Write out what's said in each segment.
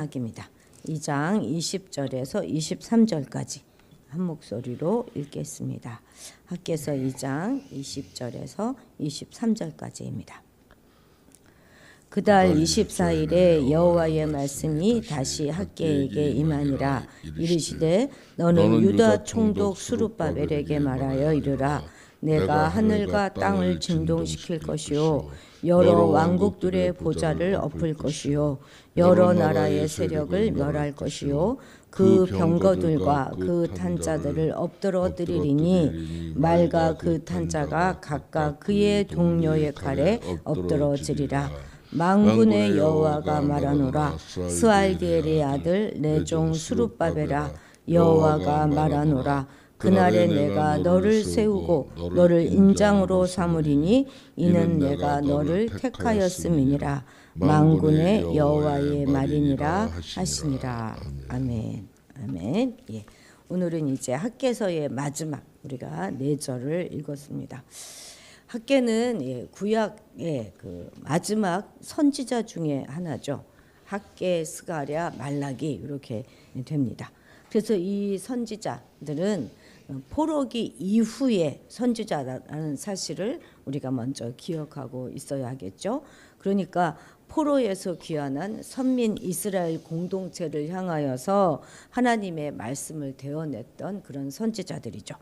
입니다. 2장 20절에서 23절까지 한 목소리로 읽겠습니다. 학개서 2장 20절에서 23절까지입니다. 그달 24일에 여호와의 말씀이 다시 학개에게 임하니라. 이르시되 너는 유다 총독 수룹바벨에게 말하여 이르라. 내가 하늘과 땅을 진동시킬 것이요 여러 왕국들의 보좌를 엎을 것이요 여러 나라의 세력을 멸할 것이요 그 병거들과 그 탄자들을 엎드러뜨리리니 말과 그 탄자가 각각 그의 동료의 칼에 엎드러지리라. 만군의 여호와가 말하노라. 스알디엘의 아들 내 종 수룹바벨아, 여호와가 말하노라. 그날에 내가 너를 세우고 너를 인장으로 삼으리니 이는 내가 너를 택하였음이니라. 만군의 여호와의 말이니라 하시니라. 아멘. 아멘. 예. 오늘은 이제 학개서의 마지막 우리가 4절을 읽었습니다. 학개는 구약의 그 마지막 선지자 중에 하나죠. 학개, 스가랴, 말라기 이렇게 됩니다. 그래서 이 선지자들은 포로기 이후의 선지자라는 사실을 우리가 먼저 기억하고 있어야 하겠죠. 그러니까 포로에서 귀환한 선민 이스라엘 공동체를 향하여서 하나님의 말씀을 되어냈던 그런 선지자들이죠.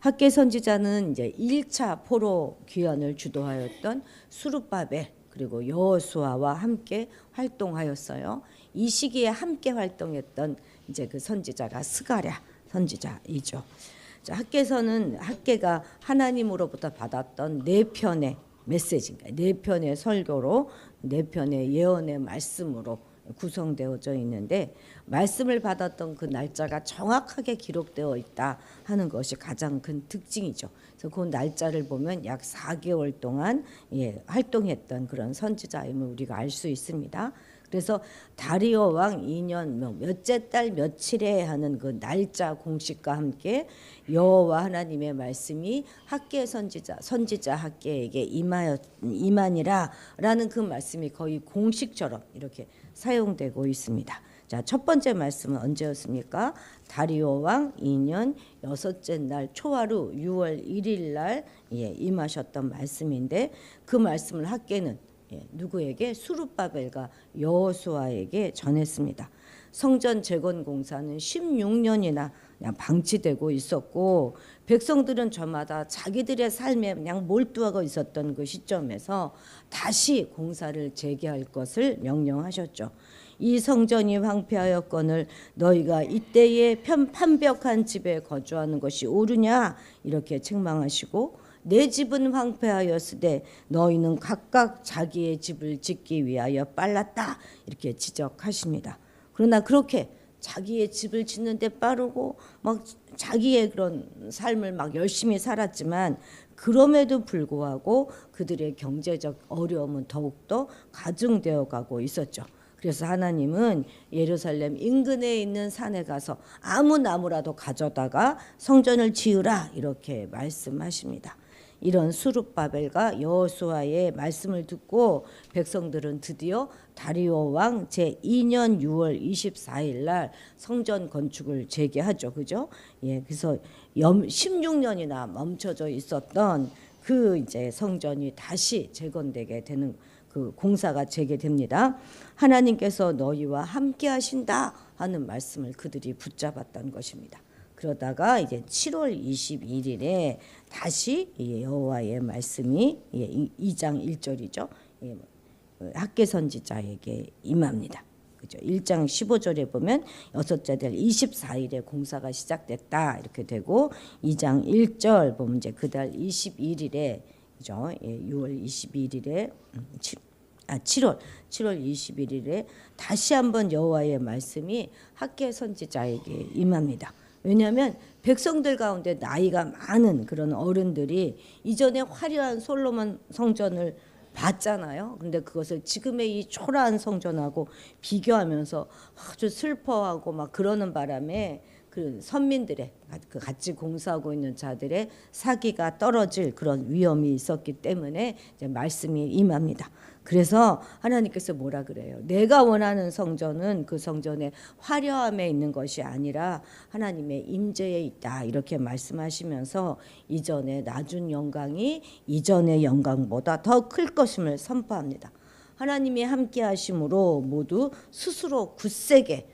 학개 선지자는 이제 1차 포로 귀환을 주도하였던 수룹바벨 그리고 여호수아와 함께 활동하였어요. 이 시기에 함께 활동했던 이제 그 선지자가 스가랴 선지자이죠. 자, 학개가 하나님으로부터 받았던 4편의 메시지인가, 4편의 설교로 4편의 예언의 말씀으로 구성되어져 있는데 말씀을 받았던 그 날짜가 정확하게 기록되어 있다 하는 것이 가장 큰 특징이죠. 그래서 그 날짜를 보면 약 4개월 동안 활동했던 그런 선지자임을 우리가 알 수 있습니다. 그래서 다리오 왕 2년 몇째 달 며칠에 하는 그 날짜 공식과 함께 여호와 하나님의 말씀이 학개 선지자 학개에게 임하니라라는 그 말씀이 거의 공식처럼 이렇게 사용되고 있습니다. 자, 첫 번째 말씀은 언제였습니까? 다리오 왕 2년 6째 날 초하루 6월 1일 날 임하셨던 말씀인데 그 말씀을 학개는 누구에게? 수룹바벨과 여호수아에게 전했습니다. 성전 재건 공사는 16년이나 그냥 방치되고 있었고 백성들은 저마다 자기들의 삶에 그냥 몰두하고 있었던 그 시점에서 다시 공사를 재개할 것을 명령하셨죠. 이 성전이 황폐하였거늘 너희가 이때에 판벽한 집에 거주하는 것이 옳으냐 이렇게 책망하시고 내 집은 황폐하였으되 너희는 각각 자기의 집을 짓기 위하여 빨랐다 이렇게 지적하십니다. 그러나 그렇게 자기의 집을 짓는데 빠르고 막 자기의 그런 삶을 막 열심히 살았지만 그럼에도 불구하고 그들의 경제적 어려움은 더욱더 가중되어 가고 있었죠. 그래서 하나님은 예루살렘 인근에 있는 산에 가서 아무 나무라도 가져다가 성전을 지으라 이렇게 말씀하십니다. 이런 수룹바벨과 여호수아의 말씀을 듣고 백성들은 드디어 다리오 왕 제2년 6월 24일 날 성전 건축을 재개하죠. 그죠? 그래서 16년이나 멈춰져 있었던 그 이제 성전이 다시 재건되게 되는 그 공사가 재개됩니다. 하나님께서 너희와 함께 하신다 하는 말씀을 그들이 붙잡았던 것입니다. 그러다가 이제 7월 21일에 다시 여호와의 말씀이 2장 1절이죠. 학개 선지자에게 임합니다. 그죠? 1장 15절에 보면 6째 달 24일에 공사가 시작됐다 이렇게 되고 2장 1절 보면 이제 그달 21일에 그죠? 6월 21일에 7월 21일에 다시 한번 여호와의 말씀이 학개 선지자에게 임합니다. 왜냐하면 백성들 가운데 나이가 많은 그런 어른들이 이전에 화려한 솔로몬 성전을 봤잖아요. 그런데 그것을 지금의 이 초라한 성전하고 비교하면서 아주 슬퍼하고 막 그러는 바람에 그 선민들의 그 같이 공사하고 있는 자들의 사기가 떨어질 그런 위험이 있었기 때문에 이제 말씀이 임합니다. 그래서 하나님께서 뭐라 그래요? 내가 원하는 성전은 그 성전의 화려함에 있는 것이 아니라 하나님의 임재에 있다 이렇게 말씀하시면서 이전에 낮은 영광이 이전의 영광보다 더 클 것임을 선포합니다. 하나님이 함께 하심으로 모두 스스로 굳세게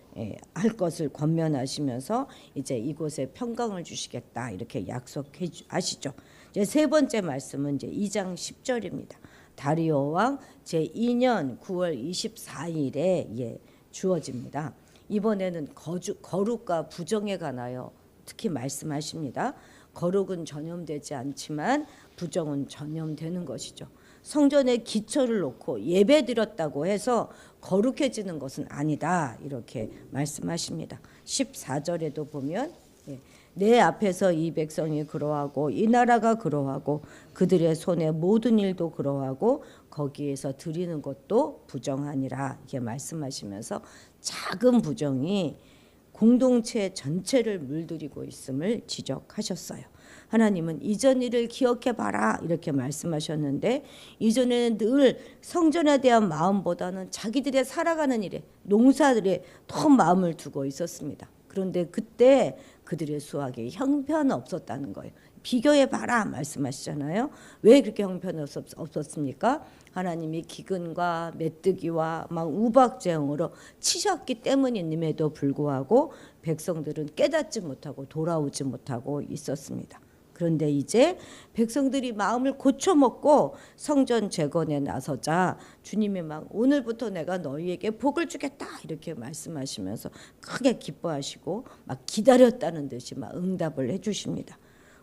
할 것을 권면하시면서 이제 이곳에 평강을 주시겠다 이렇게 약속해 하시죠. 이제 세 번째 말씀은 이제 2장 10절입니다. 다리오 왕 제2년 9월 24일에 주어집니다. 이번에는 거룩과 부정에 관하여 특히 말씀하십니다. 거룩은 전염되지 않지만 부정은 전염되는 것이죠. 성전에 기초를 놓고 예배 드렸다고 해서 거룩해지는 것은 아니다 이렇게 말씀하십니다. 14절에도 보면 내 앞에서 이 백성이 그러하고 이 나라가 그러하고 그들의 손에 모든 일도 그러하고 거기에서 드리는 것도 부정하니라 이렇게 말씀하시면서 작은 부정이 공동체 전체를 물들이고 있음을 지적하셨어요. 하나님은 이전 일을 기억해봐라 이렇게 말씀하셨는데 이전에는 늘 성전에 대한 마음보다는 자기들의 살아가는 일에 농사들에 더 마음을 두고 있었습니다. 그런데 그때 그들의 수확에 형편없었다는 거예요. 비교해봐라 말씀하시잖아요. 왜 그렇게 형편없었습니까? 하나님이 기근과 메뚜기와 막 우박재앙으로 치셨기 때문임에도 불구하고 백성들은 깨닫지 못하고 돌아오지 못하고 있었습니다. 그런데 이제 백성들이 마음을 고쳐먹고 성전 재건에 나서자 주님이 막 오늘부터 내가 너희에게 복을 주겠다 이렇게 말씀하시면서 크게 기뻐하시고 막 기다렸다는 듯이 막 응답을 해주십니다.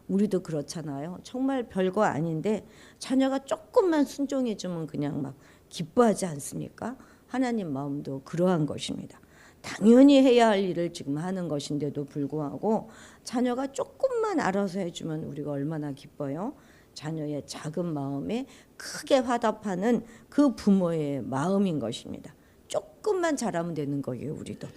우리도 그렇잖아요. 정말 별거 아닌데 자녀가 조금만 순종해주면 그냥 막 기뻐하지 않습니까? 하나님 마음도 그러한 것입니다. 당연히 해야 할 일을 지금 하는 것인데도 불구하고 자녀가 조금만 알아서 해주면 우리가 얼마나 기뻐요. 자녀의 작은 마음에 크게 화답하는 그 부모의 마음인 것입니다. 조금만 잘하면 되는 거예요. 우리도.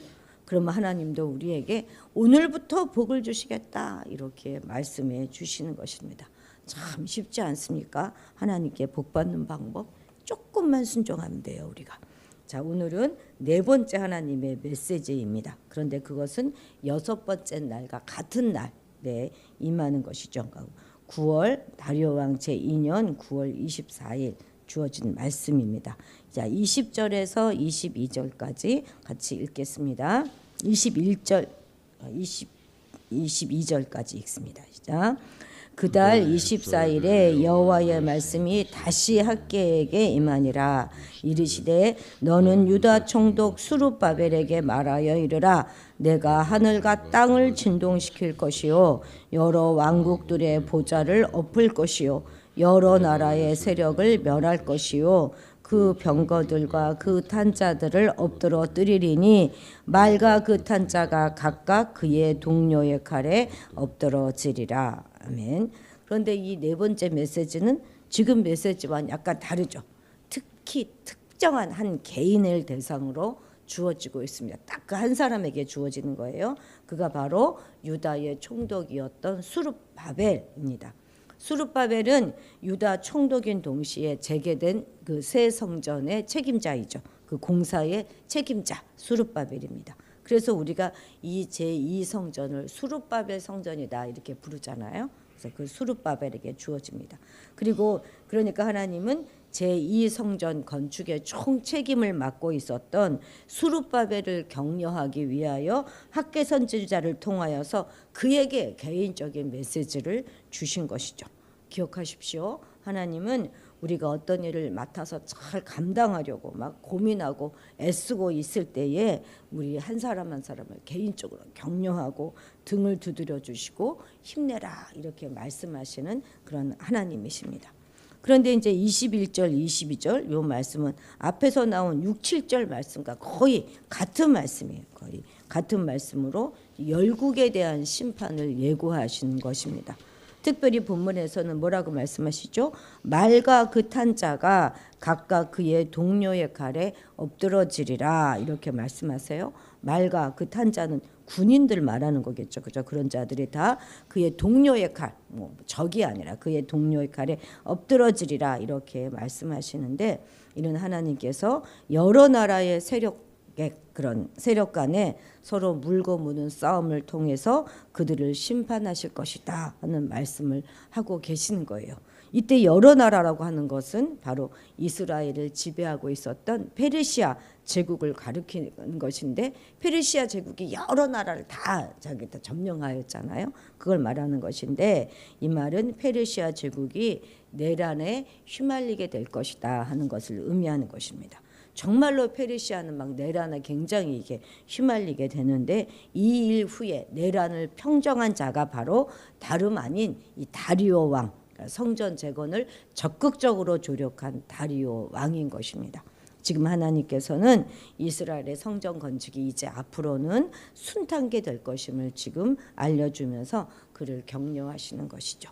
그러면 하나님도 우리에게 오늘부터 복을 주시겠다 이렇게 말씀해 주시는 것입니다. 참 쉽지 않습니까? 하나님께 복 받는 방법 조금만 순종하면 돼요. 우리가. 자, 오늘은 네 번째 하나님의 메시지입니다. 그런데 그것은 여섯 번째 날과 같은 날에 임하는 것이죠. 9월 다리오 왕 제2년 9월 24일 주어진 말씀입니다. 자, 20절에서 22절까지 같이 읽겠습니다. 22절까지 읽습니다. 시작. 그달 24일에 여호와의 말씀이 다시 학개에게 임하니라. 이르시되 너는 유다 총독 수룹바벨에게 말하여 이르라. 내가 하늘과 땅을 진동시킬 것이요 여러 왕국들의 보좌를 엎을 것이요 여러 나라의 세력을 멸할 것이요 그 병거들과 그 탄자들을 엎드러뜨리리니 말과 그 탄자가 각각 그의 동료의 칼에 엎드러지리라. 아멘. 그런데 이 네 번째 메시지는 지금 메시지와는 약간 다르죠. 특히 특정한 한 개인을 대상으로 주어지고 있습니다. 딱 그 한 사람에게 주어지는 거예요. 그가 바로 유다의 총독이었던 수룹바벨입니다. 수룹바벨은 유다 총독인 동시에 재개된 그 새 성전의 책임자이죠. 그 공사의 책임자 수룹바벨입니다. 그래서 우리가 이 제2성전을 수룹바벨 성전이다 이렇게 부르잖아요. 그래서 그 수룹바벨에게 주어집니다. 그리고 그러니까 하나님은 제2성전 건축의 총 책임을 맡고 있었던 수룹바벨을 격려하기 위하여 학개 선지자를 통하여서 그에게 개인적인 메시지를 주신 것이죠. 기억하십시오. 하나님은 우리가 어떤 일을 맡아서 잘 감당하려고 막 고민하고 애쓰고 있을 때에 우리 한 사람 한 사람을 개인적으로 격려하고 등을 두드려 주시고 힘내라 이렇게 말씀하시는 그런 하나님이십니다. 그런데 이제 21절, 22절 요 말씀은 앞에서 나온 6, 7절 말씀과 거의 같은 말씀이에요. 거의 같은 말씀으로 열국에 대한 심판을 예고하시는 것입니다. 특별히 본문에서는 뭐라고 말씀하시죠? 말과 그 탄자가 각각 그의 동료의 칼에 엎드러지리라 이렇게 말씀하세요. 말과 그 탄 자는 군인들 말하는 거겠죠. 그죠? 그런 자들이 다 그의 동료의 칼, 뭐 적이 아니라 그의 동료의 칼에 엎드러지리라 이렇게 말씀하시는데, 이는 하나님께서 여러 나라의 그런 세력 간에 서로 물고 무는 싸움을 통해서 그들을 심판하실 것이다 하는 말씀을 하고 계시는 거예요. 이때 여러 나라라고 하는 것은 바로 이스라엘을 지배하고 있었던 페르시아 제국을 가리키는 것인데, 페르시아 제국이 여러 나라를 다 점령하였잖아요. 그걸 말하는 것인데, 이 말은 페르시아 제국이 내란에 휘말리게 될 것이다 하는 것을 의미하는 것입니다. 정말로 페르시아는 막 내란에 굉장히 이게 휘말리게 되는데, 이 일 후에 내란을 평정한 자가 바로 다름 아닌 이 다리오 왕, 성전 재건을 적극적으로 조력한 다리오 왕인 것입니다. 지금 하나님께서는 이스라엘의 성전 건축이 이제 앞으로는 순탄케 될 것임을 지금 알려주면서 그를 격려하시는 것이죠.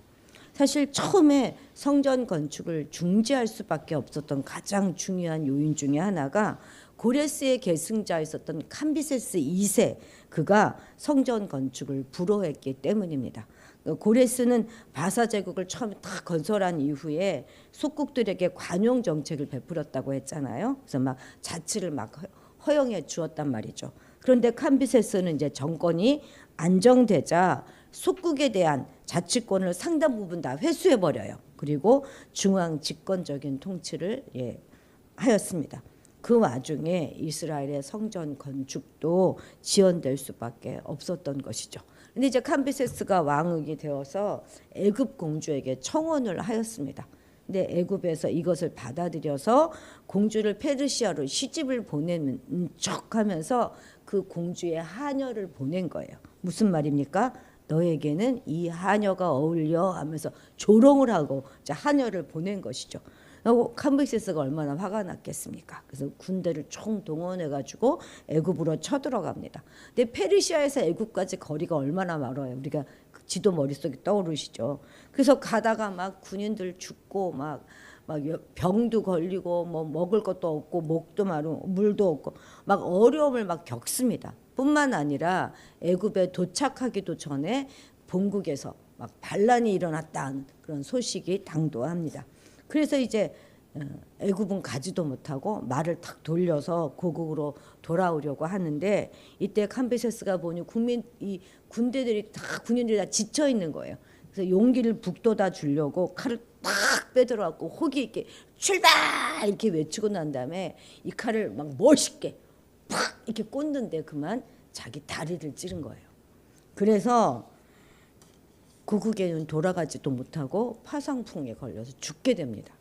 사실 처음에 성전 건축을 중지할 수밖에 없었던 가장 중요한 요인 중에 하나가 고레스의 계승자였었던 캄비세스 2세, 그가 성전 건축을 불허했기 때문입니다. 고레스는 바사 제국을 처음에 딱 건설한 이후에 속국들에게 관용 정책을 베풀었다고 했잖아요. 그래서 막 자치를 막 허용해 주었단 말이죠. 그런데 캄비세스는 이제 정권이 안정되자 속국에 대한 자치권을 상당 부분 다 회수해 버려요. 그리고 중앙 집권적인 통치를 하였습니다. 그 와중에 이스라엘의 성전 건축도 지연될 수밖에 없었던 것이죠. 근데 이제 캄비세스가 왕이 되어서 애굽 공주에게 청혼을 하였습니다. 근데 애굽에서 이것을 받아들여서 공주를 페르시아로 시집을 보내는 척하면서 그 공주의 하녀를 보낸 거예요. 무슨 말입니까? 너에게는 이 하녀가 어울려 하면서 조롱을 하고 하녀를 보낸 것이죠. 캄비세스가 얼마나 화가 났겠습니까? 그래서 군대를 총동원해가지고 애굽으로 쳐들어갑니다. 근데 페르시아에서 애굽까지 거리가 얼마나 멀어요. 우리가 지도 머릿속에 떠오르시죠. 그래서 가다가 막 군인들 죽고 막 병도 걸리고 뭐 먹을 것도 없고 목도 마르고 물도 없고 막 어려움을 막 겪습니다. 뿐만 아니라 애굽에 도착하기도 전에 본국에서 막 반란이 일어났다는 그런 소식이 당도합니다. 그래서 이제 애굽은 가지도 못하고 말을 탁 돌려서 고국으로 돌아오려고 하는데, 이때 캄비세스가 보니 군인들이 다 지쳐 있는 거예요. 그래서 용기를 북돋아 주려고 칼을 딱 빼들어갖고 호기 있게 출발 이렇게 외치고 난 다음에 이 칼을 막 멋있게 팍 이렇게 꽂는데 그만 자기 다리를 찌른 거예요. 그래서 고국에는 돌아가지도 못하고 파상풍에 걸려서 죽게 됩니다.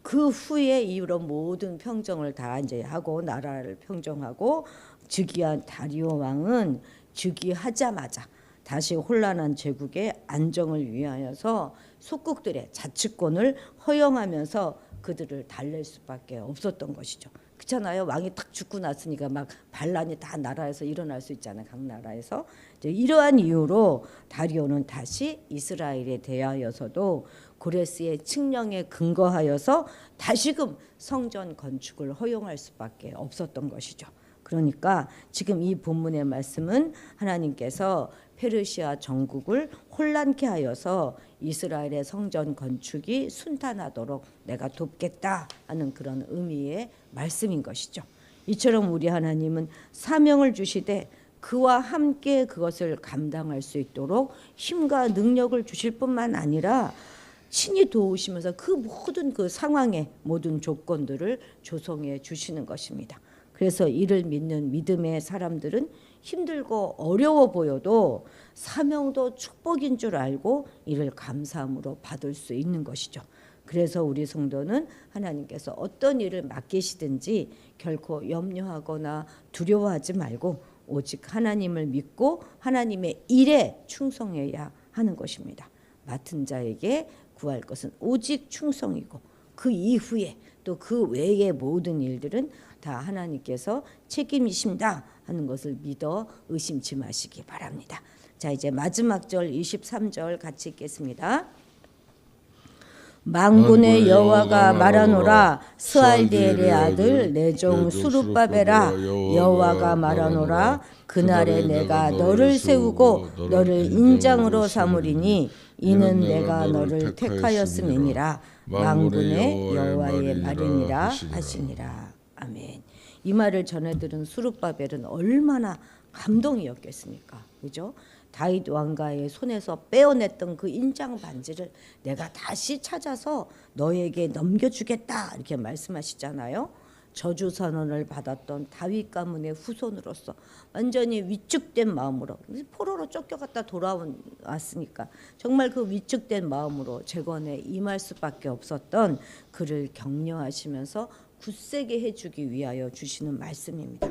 그 후에 이런 모든 평정을 다 이제 하고 나라를 평정하고 즉위한 다리오 왕은 즉위하자마자 다시 혼란한 제국의 안정을 위하여서 속국들의 자치권을 허용하면서 그들을 달랠 수밖에 없었던 것이죠. 그렇잖아요. 왕이 딱 죽고 났으니까 막 반란이 다 나라에서 일어날 수 있잖아요. 각 나라에서. 이러한 이유로 다리오는 다시 이스라엘에 대하여서도 고레스의 칙령에 근거하여서 다시금 성전 건축을 허용할 수밖에 없었던 것이죠. 그러니까 지금 이 본문의 말씀은 하나님께서 페르시아 정국을 혼란케 하여서 이스라엘의 성전 건축이 순탄하도록 내가 돕겠다 하는 그런 의미의 말씀인 것이죠. 이처럼 우리 하나님은 사명을 주시되 그와 함께 그것을 감당할 수 있도록 힘과 능력을 주실 뿐만 아니라 친히 도우시면서 그 모든 그 상황의 모든 조건들을 조성해 주시는 것입니다. 그래서 이를 믿는 믿음의 사람들은 힘들고 어려워 보여도 사명도 축복인 줄 알고 이를 감사함으로 받을 수 있는 것이죠. 그래서 우리 성도는 하나님께서 어떤 일을 맡기시든지 결코 염려하거나 두려워하지 말고 오직 하나님을 믿고 하나님의 일에 충성해야 하는 것입니다. 맡은 자에게 구할 것은 오직 충성이고 그 이후에 또 그 외의 모든 일들은 다 하나님께서 책임이신다 하는 것을 믿어 의심치 마시기 바랍니다. 자, 이제 마지막 절 23절 같이 읽겠습니다. 만군의 여호와가 말하노라. 스알디엘의 아들 내 종 수룹바벨아, 여호와가 말하노라. 그날에 내가 너를 세우고 너를 인장으로 삼으리니 이는 내가 너를 택하였음이니라. 만군의 여호와의 말이니라 하시니라. 아멘. 이 말을 전해들은 수룹바벨은 얼마나 감동이었겠습니까? 그죠? 다윗 왕가의 손에서 빼어냈던 그 인장 반지를 내가 다시 찾아서 너에게 넘겨주겠다 이렇게 말씀하시잖아요. 저주 선언을 받았던 다윗 가문의 후손으로서 완전히 위축된 마음으로, 포로로 쫓겨갔다 돌아왔으니까 정말 그 위축된 마음으로 재건에 임할 수밖에 없었던 그를 격려하시면서 굳세게 해주기 위하여 주시는 말씀입니다.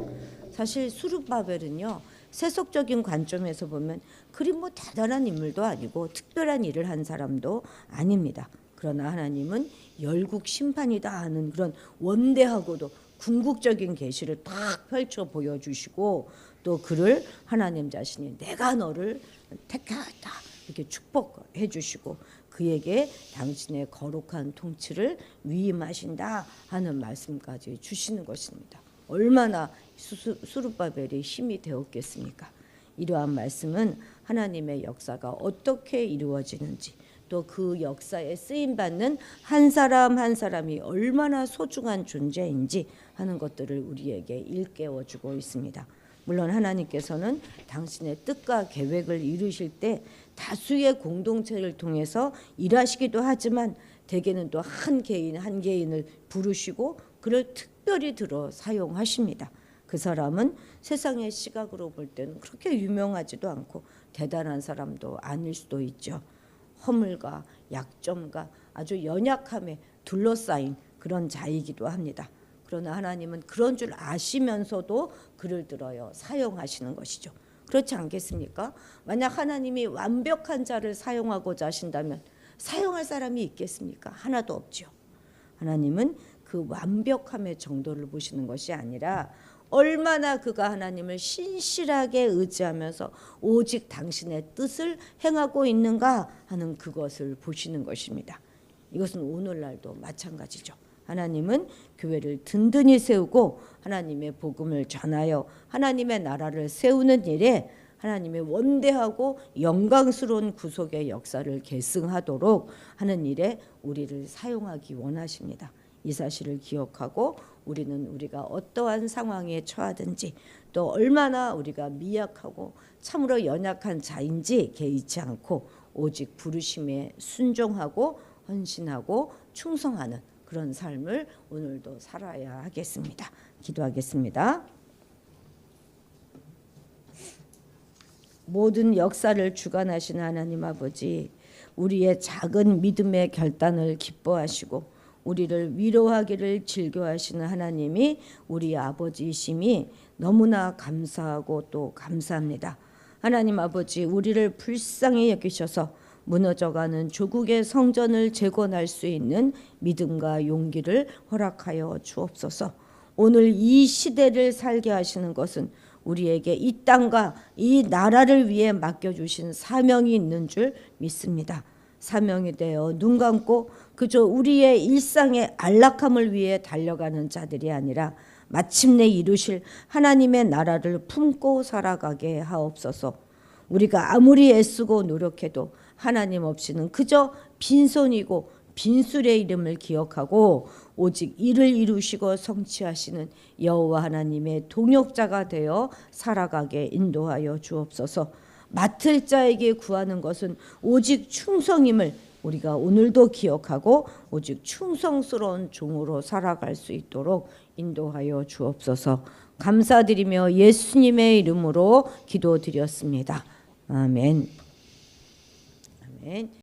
사실 수룹바벨은요, 세속적인 관점에서 보면 그리 뭐 대단한 인물도 아니고 특별한 일을 한 사람도 아닙니다. 그러나 하나님은 열국 심판이다 하는 그런 원대하고도 궁극적인 계시를 딱 펼쳐 보여주시고, 또 그를 하나님 자신이 내가 너를 택하였다 이렇게 축복해 주시고 그에게 당신의 거룩한 통치를 위임하신다 하는 말씀까지 주시는 것입니다. 얼마나 수룹바벨이 힘이 되었겠습니까? 이러한 말씀은 하나님의 역사가 어떻게 이루어지는지, 또 그 역사에 쓰임받는 한 사람 한 사람이 얼마나 소중한 존재인지 하는 것들을 우리에게 일깨워주고 있습니다. 물론 하나님께서는 당신의 뜻과 계획을 이루실 때 다수의 공동체를 통해서 일하시기도 하지만 대개는 또 한 개인 한 개인을 부르시고 그를 특별히 들어 사용하십니다. 그 사람은 세상의 시각으로 볼 때는 그렇게 유명하지도 않고 대단한 사람도 아닐 수도 있죠. 허물과 약점과 아주 연약함에 둘러싸인 그런 자이기도 합니다. 그러나 하나님은 그런 줄 아시면서도 그를 들어요 사용하시는 것이죠. 그렇지 않겠습니까? 만약 하나님이 완벽한 자를 사용하고자 하신다면 사용할 사람이 있겠습니까? 하나도 없죠. 하나님은 그 완벽함의 정도를 보시는 것이 아니라 얼마나 그가 하나님을 신실하게 의지하면서 오직 당신의 뜻을 행하고 있는가 하는 그것을 보시는 것입니다. 이것은 오늘날도 마찬가지죠. 하나님은 교회를 든든히 세우고 하나님의 복음을 전하여 하나님의 나라를 세우는 일에 하나님의 원대하고 영광스러운 구속의 역사를 계승하도록 하는 일에 우리를 사용하기 원하십니다. 이 사실을 기억하고 우리는 우리가 어떠한 상황에 처하든지 또 얼마나 우리가 미약하고 참으로 연약한 자인지 개의치 않고 오직 부르심에 순종하고 헌신하고 충성하는 그런 삶을 오늘도 살아야 하겠습니다. 기도하겠습니다. 모든 역사를 주관하시는 하나님 아버지, 우리의 작은 믿음의 결단을 기뻐하시고 우리를 위로하기를 즐겨하시는 하나님이 우리 아버지이심이 너무나 감사하고 또 감사합니다. 하나님 아버지, 우리를 불쌍히 여기셔서 무너져가는 조국의 성전을 재건할 수 있는 믿음과 용기를 허락하여 주옵소서. 오늘 이 시대를 살게 하시는 것은 우리에게 이 땅과 이 나라를 위해 맡겨주신 사명이 있는 줄 믿습니다. 사명이 되어 눈 감고 그저 우리의 일상의 안락함을 위해 달려가는 자들이 아니라 마침내 이루실 하나님의 나라를 품고 살아가게 하옵소서. 우리가 아무리 애쓰고 노력해도 하나님 없이는 그저 빈손이고 빈술의 이름을 기억하고 오직 이를 이루시고 성취하시는 여호와 하나님의 동역자가 되어 살아가게 인도하여 주옵소서. 맡을 자에게 구하는 것은 오직 충성임을 우리가 오늘도 기억하고 오직 충성스러운 종으로 살아갈 수 있도록 인도하여 주옵소서. 감사드리며 예수님의 이름으로 기도드렸습니다. 아멘. 아멘.